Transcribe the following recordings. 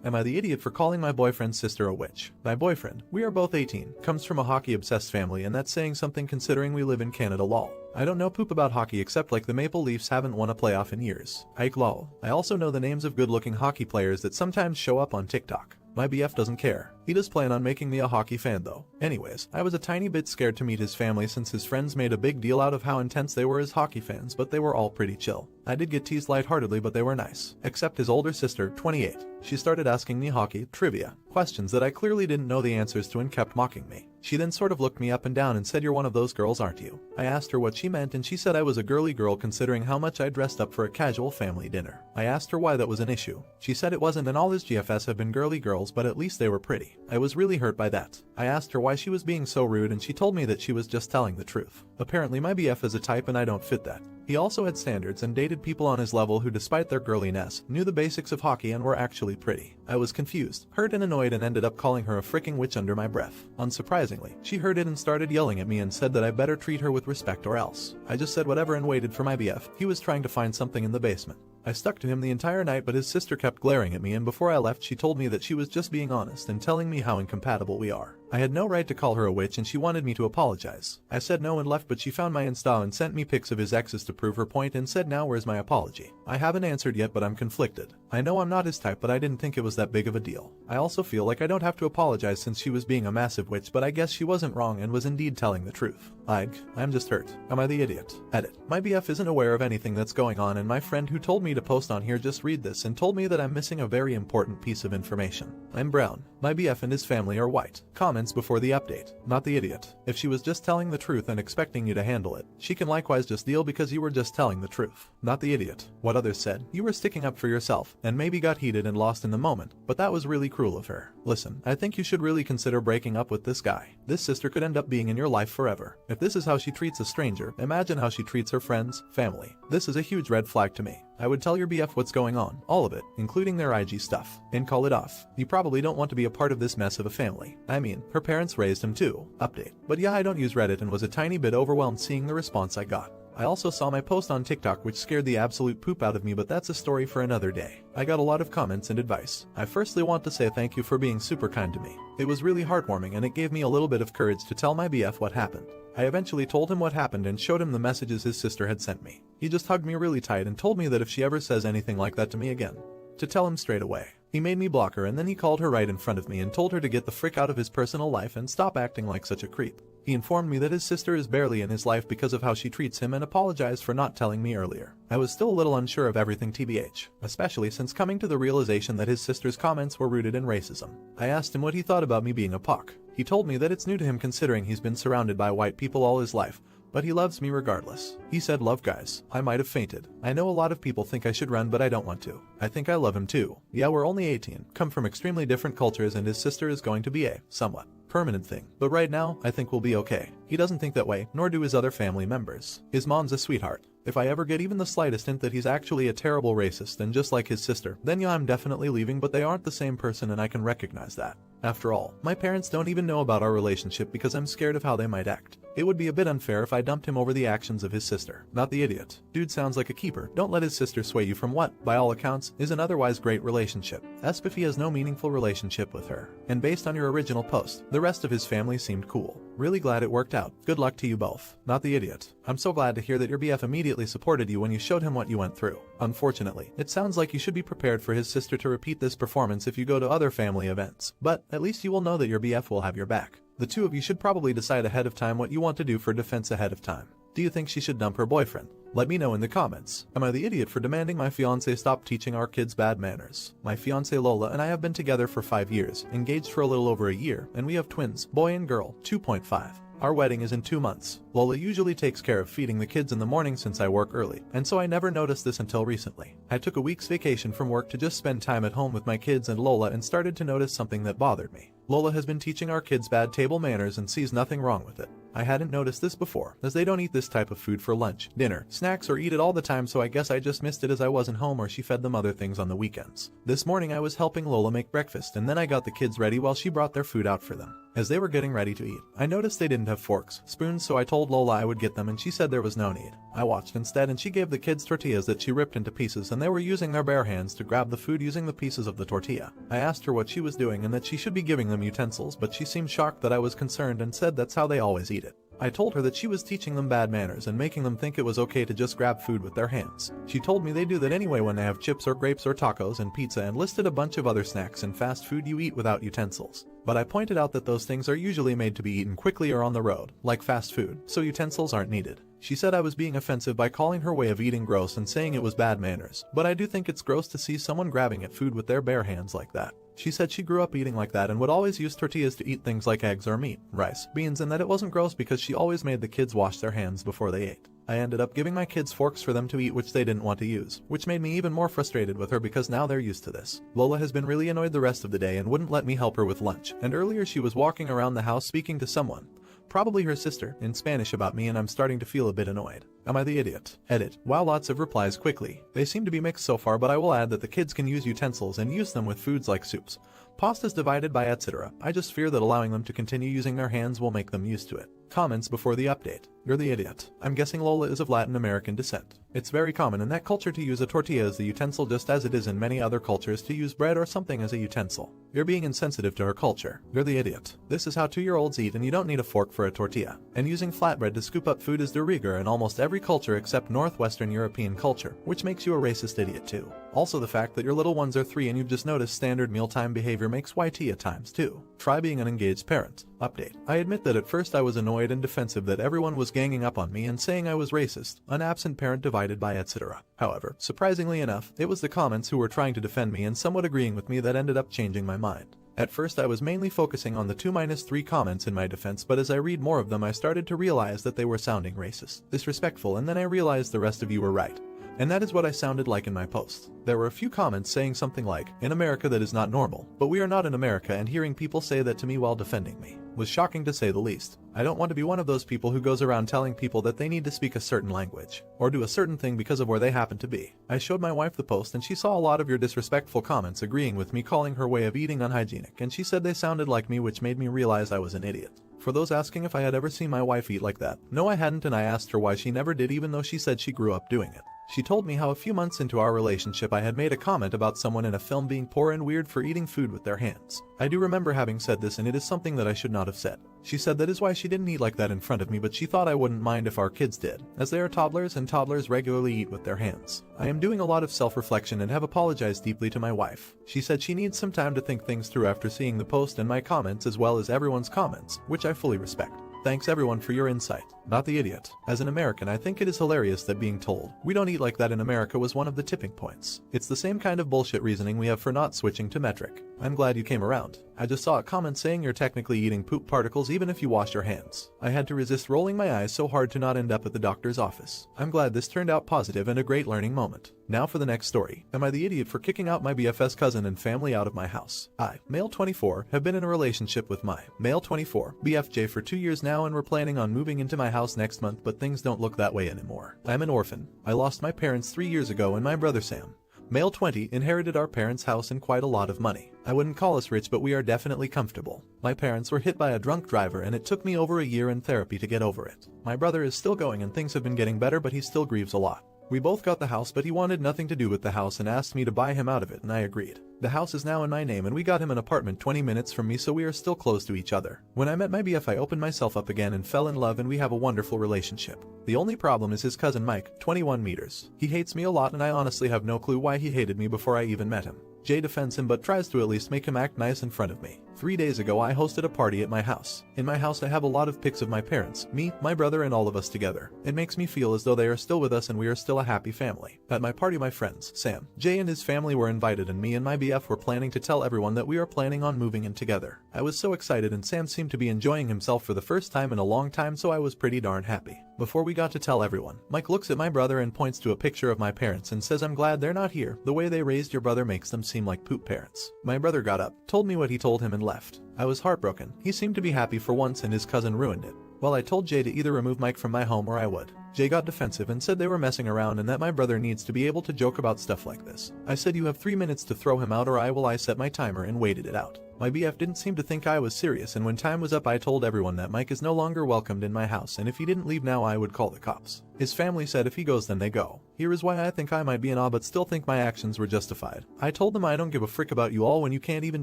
Am I the idiot for calling my boyfriend's sister a witch? My boyfriend, we are both 18, comes from a hockey-obsessed family, and that's saying something considering we live in Canada lol. I don't know poop about hockey except like the Maple Leafs haven't won a playoff in years. Ike lol. I also know the names of good-looking hockey players that sometimes show up on TikTok. My BF doesn't care. He does plan on making me a hockey fan though. Anyways, I was a tiny bit scared to meet his family since his friends made a big deal out of how intense they were as hockey fans, but they were all pretty chill. I did get teased lightheartedly, but they were nice. Except his older sister, 28. She started asking me hockey trivia questions that I clearly didn't know the answers to and kept mocking me. She then sort of looked me up and down and said, "You're one of those girls, aren't you?" I asked her what she meant and she said I was a girly girl considering how much I dressed up for a casual family dinner. I asked her why that was an issue. She said it wasn't and all his GFS have been girly girls, but at least they were pretty. I was really hurt by that. I asked her why she was being so rude and she told me that she was just telling the truth. Apparently my BF is a type and I don't fit that. He also had standards and dated people on his level who, despite their girliness, knew the basics of hockey and were actually pretty. I was confused, hurt and annoyed and ended up calling her a freaking witch under my breath. Unsurprisingly, she heard it and started yelling at me and said that I better treat her with respect or else. I just said whatever and waited for my BF. He was trying to find something in the basement. I stuck to him the entire night, but his sister kept glaring at me, and before I left she told me that she was just being honest and telling me how incompatible we are. I had no right to call her a witch and she wanted me to apologize. I said no and left, but she found my Insta and sent me pics of his exes to prove her point and said, "Now where's my apology?" I haven't answered yet, but I'm conflicted. I know I'm not his type, but I didn't think it was that big of a deal. I also feel like I don't have to apologize since she was being a massive witch, but I guess she wasn't wrong and was indeed telling the truth. I'm just hurt. Am I the idiot? Edit. My BF isn't aware of anything that's going on, and my friend who told me to post on here just read this and told me that I'm missing a very important piece of information. I'm brown. My BF and his family are white. Comments before the update. Not the idiot. If she was just telling the truth and expecting you to handle it, she can likewise just deal because you were just telling the truth. Not the idiot. What others said, you were sticking up for yourself and maybe got heated and lost in the moment, but that was really cruel of her. Listen, I think you should really consider breaking up with this guy. This sister could end up being in your life forever. If this is how she treats a stranger, imagine how she treats her friends, family. This is a huge red flag to me. I would tell your BF what's going on, all of it, including their IG stuff, and call it off. You probably don't want to be a part of this mess of a family. I mean, her parents raised him too. Update. But yeah, I don't use Reddit and was a tiny bit overwhelmed seeing the response I got. I also saw my post on TikTok which scared the absolute poop out of me, but that's a story for another day. I got a lot of comments and advice. I firstly want to say thank you for being super kind to me. It was really heartwarming and it gave me a little bit of courage to tell my BF what happened. I eventually told him what happened and showed him the messages his sister had sent me. He just hugged me really tight and told me that if she ever says anything like that to me again, to tell him straight away. He made me block her and then he called her right in front of me and told her to get the frick out of his personal life and stop acting like such a creep. He informed me that his sister is barely in his life because of how she treats him and apologized for not telling me earlier. I was still a little unsure of everything TBH, especially since coming to the realization that his sister's comments were rooted in racism. I asked him what he thought about me being a POC. He told me that it's new to him considering he's been surrounded by white people all his life, but he loves me regardless. He said, "Love guys." I might have fainted. I know a lot of people think I should run, but I don't want to. I think I love him too. Yeah, we're only 18, come from extremely different cultures, and his sister is going to be a somewhat permanent thing. But right now, I think we'll be okay. He doesn't think that way, nor do his other family members. His mom's a sweetheart. If I ever get even the slightest hint that he's actually a terrible racist and just like his sister, then yeah, I'm definitely leaving, but they aren't the same person and I can recognize that. After all, my parents don't even know about our relationship because I'm scared of how they might act. It would be a bit unfair if I dumped him over the actions of his sister. Not the idiot. Dude sounds like a keeper. Don't let his sister sway you from what, by all accounts, is an otherwise great relationship. Esp if he has no meaningful relationship with her. And based on your original post, the rest of his family seemed cool. Really glad it worked out. Good luck to you both. Not the idiot. I'm so glad to hear that your BF immediately supported you when you showed him what you went through. Unfortunately, it sounds like you should be prepared for his sister to repeat this performance if you go to other family events. But at least you will know that your BF will have your back. The two of you should probably decide ahead of time what you want to do for defense ahead of time. Do you think she should dump her boyfriend? Let me know in the comments. Am I the idiot for demanding my fiance stop teaching our kids bad manners? My fiance Lola and I have been together for 5 years, engaged for a little over a year, and we have twins, boy and girl, 2.5. Our wedding is in 2 months. Lola usually takes care of feeding the kids in the morning since I work early, and so I never noticed this until recently. I took a week's vacation from work to just spend time at home with my kids and Lola and started to notice something that bothered me. Lola has been teaching our kids bad table manners and sees nothing wrong with it. I hadn't noticed this before, as they don't eat this type of food for lunch, dinner, snacks, or eat it all the time, so I guess I just missed it as I wasn't home, or she fed them other things on the weekends. This morning I was helping Lola make breakfast, and then I got the kids ready while she brought their food out for them. As they were getting ready to eat, I noticed they didn't have forks, spoons, so I told Lola I would get them, and she said there was no need. I watched instead, and she gave the kids tortillas that she ripped into pieces, and they were using their bare hands to grab the food using the pieces of the tortilla. I asked her what she was doing and that she should be giving them utensils, but she seemed shocked that I was concerned and said that's how they always eat it. I told her that she was teaching them bad manners and making them think it was okay to just grab food with their hands. She told me they do that anyway when they have chips or grapes or tacos and pizza, and listed a bunch of other snacks and fast food you eat without utensils. But I pointed out that those things are usually made to be eaten quickly or on the road, like fast food, so utensils aren't needed. She said I was being offensive by calling her way of eating gross and saying it was bad manners, but I do think it's gross to see someone grabbing at food with their bare hands like that. She said she grew up eating like that and would always use tortillas to eat things like eggs or meat, rice, beans, and that it wasn't gross because she always made the kids wash their hands before they ate. I ended up giving my kids forks for them to eat, which they didn't want to use, which made me even more frustrated with her because now they're used to this. Lola has been really annoyed the rest of the day and wouldn't let me help her with lunch, and earlier she was walking around the house speaking to someone, probably her sister, in Spanish about me, and I'm starting to feel a bit annoyed. Am I the idiot? Edit. Wow, lots of replies quickly. They seem to be mixed so far, but I will add that the kids can use utensils and use them with foods like soups, pastas divided by etc. I just fear that allowing them to continue using their hands will make them used to it. Comments before the update. You're the idiot. I'm guessing Lola is of Latin American descent. It's very common in that culture to use a tortilla as the utensil, just as it is in many other cultures to use bread or something as a utensil. You're being insensitive to her culture. You're the idiot. This is how 2-year-olds eat, and you don't need a fork for a tortilla. And using flatbread to scoop up food is de rigueur in almost every culture except Northwestern European culture, which makes you a racist idiot too. Also, the fact that your little ones are 3 and you've just noticed standard mealtime behavior makes YT at times too. Try being an engaged parent. Update. I admit that at first I was annoyed and defensive that everyone was ganging up on me and saying I was racist, an absent parent divided by etc. However, surprisingly enough, it was the comments who were trying to defend me and somewhat agreeing with me that ended up changing my mind. At first I was mainly focusing on the 2-3 comments in my defense, but as I read more of them I started to realize that they were sounding racist, disrespectful, and then I realized the rest of you were right. And that is what I sounded like in my post. There were a few comments saying something like, "In America that is not normal, but we are not in America," and hearing people say that to me while defending me was shocking to say the least. I don't want to be one of those people who goes around telling people that they need to speak a certain language, or do a certain thing because of where they happen to be. I showed my wife the post and she saw a lot of your disrespectful comments agreeing with me, calling her way of eating unhygienic, and she said they sounded like me, which made me realize I was an idiot. For those asking if I had ever seen my wife eat like that, no I hadn't, and I asked her why she never did, even though she said she grew up doing it. She told me how a few months into our relationship I had made a comment about someone in a film being poor and weird for eating food with their hands. I do remember having said this, and it is something that I should not have said. She said that is why she didn't eat like that in front of me, but she thought I wouldn't mind if our kids did, as they are toddlers and toddlers regularly eat with their hands. I am doing a lot of self-reflection and have apologized deeply to my wife. She said she needs some time to think things through after seeing the post and my comments as well as everyone's comments, which I fully respect. Thanks everyone for your insight. Not the idiot. As an American, I think it is hilarious that being told, "We don't eat like that in America," was one of the tipping points. It's the same kind of bullshit reasoning we have for not switching to metric. I'm glad you came around. I just saw a comment saying you're technically eating poop particles even if you wash your hands. I had to resist rolling my eyes so hard to not end up at the doctor's office. I'm glad this turned out positive and a great learning moment. Now for the next story. Am I the idiot for kicking out my BF's cousin and family out of my house? I, male 24, have been in a relationship with my male 24 BFJ for 2 years now, and we're planning on moving into my house next month, but things don't look that way anymore. I'm an orphan. I lost my parents 3 years ago, and my brother Sam, male 20, inherited our parents' house and quite a lot of money. I wouldn't call us rich, but we are definitely comfortable. My parents were hit by a drunk driver, and it took me over a year in therapy to get over it. My brother is still going and things have been getting better, but he still grieves a lot. We both got the house, but he wanted nothing to do with the house and asked me to buy him out of it, and I agreed. The house is now in my name, and we got him an apartment 20 minutes from me, so we are still close to each other. When I met my BF, I opened myself up again and fell in love, and we have a wonderful relationship. The only problem is his cousin Mike, 21 meters. He hates me a lot, and I honestly have no clue why he hated me before I even met him. Jay defends him but tries to at least make him act nice in front of me. 3 days ago I hosted a party at my house. In my house I have a lot of pics of my parents, me, my brother, and all of us together. It makes me feel as though they are still with us and we are still a happy family. At my party my friends, Sam, Jay and his family were invited, and me and my BF were planning to tell everyone that we are planning on moving in together. I was so excited, and Sam seemed to be enjoying himself for the first time in a long time, so I was pretty darn happy. Before we got to tell everyone, Mike looks at my brother and points to a picture of my parents and says, "I'm glad they're not here. The way they raised your brother makes them seem like poop parents." My brother got up, told me what he told him, and left. I was heartbroken. He seemed to be happy for once and his cousin ruined it. Well, I told Jay to either remove Mike from my home or I would. Jay got defensive and said they were messing around and that my brother needs to be able to joke about stuff like this. I said you have 3 minutes to throw him out or I set my timer and waited it out. My BF didn't seem to think I was serious, and when time was up I told everyone that Mike is no longer welcomed in my house, and if he didn't leave now I would call the cops. His family said if he goes then they go. Here is why I think I might be an odd but still think my actions were justified. I told them I don't give a frick about you all when you can't even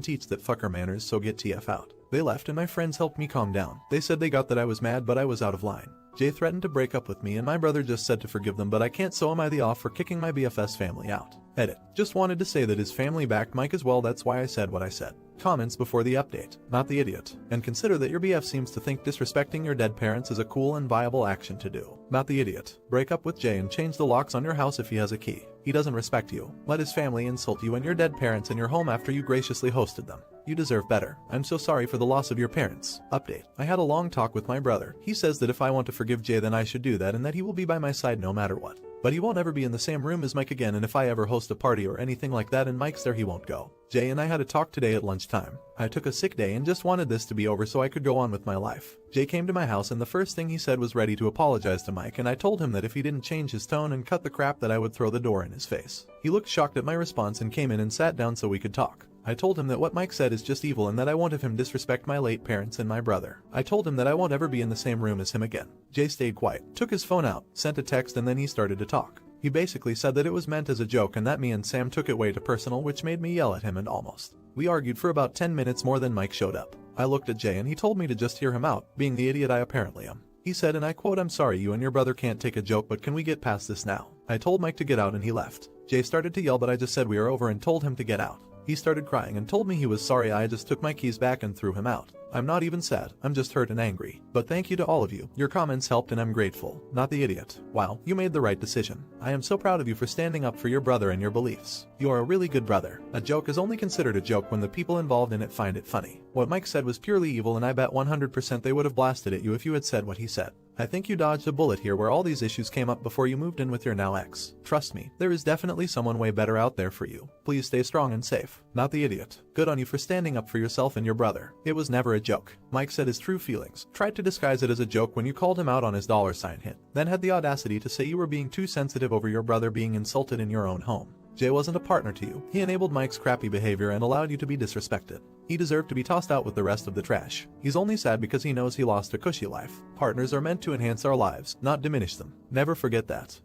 teach that fucker manners, so get TF out. They left and my friends helped me calm down. They said they got that I was mad but I was out of line. Jay threatened to break up with me and my brother just said to forgive them, but I can't, so am I the off for kicking my BFS family out. Edit. Just wanted to say that his family backed Mike as well, that's why I said what I said. Comments before the update. Not the idiot. And consider that your BF seems to think disrespecting your dead parents is a cool and viable action to do. Not the idiot. Break up with Jay and change the locks on your house if he has a key. He doesn't respect you. Let his family insult you and your dead parents in your home after you graciously hosted them. You deserve better. I'm so sorry for the loss of your parents. Update. I had a long talk with my brother. He says that if I want to forgive Jay then I should do that and that he will be by my side no matter what. But he won't ever be in the same room as Mike again, and if I ever host a party or anything like that and Mike's there he won't go. Jay and I had a talk today at lunchtime. I took a sick day and just wanted this to be over so I could go on with my life. Jay came to my house and the first thing he said was ready to apologize to Mike, and I told him that if he didn't change his tone and cut the crap that I would throw the door in his face. He looked shocked at my response and came in and sat down so we could talk. I told him that what Mike said is just evil and that I won't have him disrespect my late parents and my brother. I told him that I won't ever be in the same room as him again. Jay stayed quiet, took his phone out, sent a text, and then he started to talk. He basically said that it was meant as a joke and that me and Sam took it way too personal, which made me yell at him and almost. We argued for about 10 minutes more than Mike showed up. I looked at Jay and he told me to just hear him out, being the idiot I apparently am. He said, and I quote, "I'm sorry you and your brother can't take a joke, but can we get past this now?" I told Mike to get out and he left. Jay started to yell, but I just said we are over and told him to get out. He started crying and told me he was sorry. I just took my keys back and threw him out. I'm not even sad, I'm just hurt and angry. But thank you to all of you. Your comments helped and I'm grateful. Not the idiot. Wow, you made the right decision. I am so proud of you for standing up for your brother and your beliefs. You are a really good brother. A joke is only considered a joke when the people involved in it find it funny. What Mike said was purely evil and I bet 100% they would have blasted at you if you had said what he said. I think you dodged a bullet here where all these issues came up before you moved in with your now ex. Trust me, there is definitely someone way better out there for you. Please stay strong and safe. Not the idiot. Good on you for standing up for yourself and your brother. It was never a joke. Mike said his true feelings, tried to disguise it as a joke when you called him out on his $sign hit, then had the audacity to say you were being too sensitive over your brother being insulted in your own home. Jay wasn't a partner to you. He enabled Mike's crappy behavior and allowed you to be disrespected. He deserved to be tossed out with the rest of the trash. He's only sad because he knows he lost a cushy life. Partners are meant to enhance our lives, not diminish them. Never forget that.